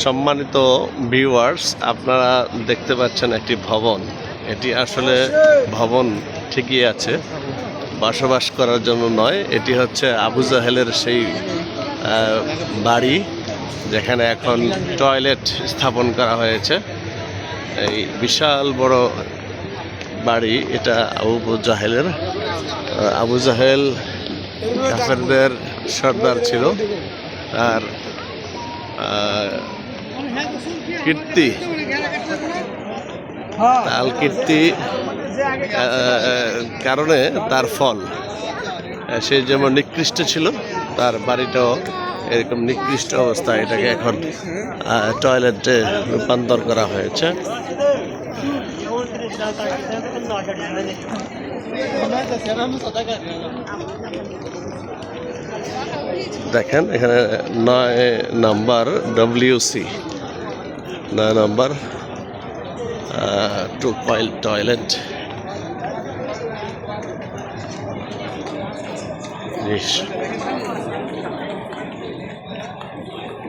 সম্মানিত ভিউয়ার্স, আপনারা দেখতে পাচ্ছেন একটি ভবন। এটি আসলে ভবন ঠিকই আছে, বসবাস করার জন্য নয়। এটি হচ্ছে আবু জাহেলের সেই বাড়ি, যেখানে এখন টয়লেট স্থাপন করা হয়েছে। এই বিশাল বড় বাড়ি, এটা আবু জাহেলের। আবু জাহেল কাফেরদের সর্দার ছিল। আর কীর্তি, তাল কীর্তি কারণে তার ফল, সে যেমন নিকৃষ্ট ছিল, তার বাড়িটাও এরকম নিকৃষ্ট অবস্থায়। এটাকে এখন টয়লেটে রূপান্তর করা হয়েছে। দেখেন এখানে 9 নম্বর WC, 9 নম্বর টয়লেট।